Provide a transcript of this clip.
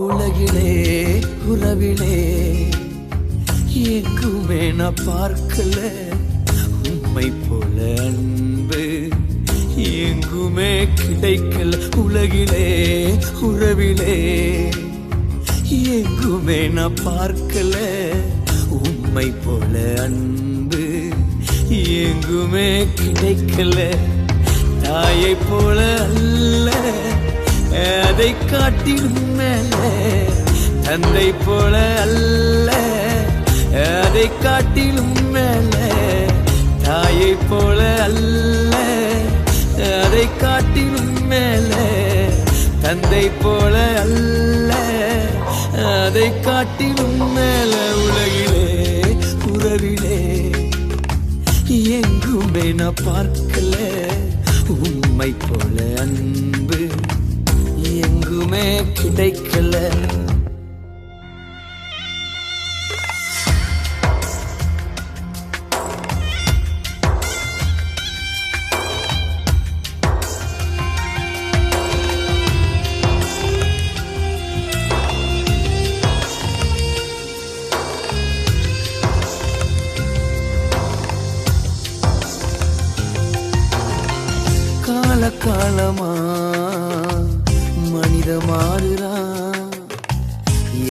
உலகிலே உறவிலே எங்குமே நான் பார்க்கல உம்மை போல அன்பு எங்குமே கிடைக்கல. உலகிலே உறவிலே எங்குமே நான் பார்க்கல உம்மை போல அன்பு எங்குமே கிடைக்கல. தாயை போல அல்ல அதை காட்டிலும் மேல, தந்தை போல அல்ல அதை காட்டிலும் மேல, தாயை போல அல்ல அதை காட்டிலும் மேல, தந்தை போல அல்ல அதை காட்டிலும் மேல. உலகிலே உறவிலே எங்குமே நான் பார்க்கல உம்மை போல அன்பு எங்குமே கிடைக்கல. காலகாலமா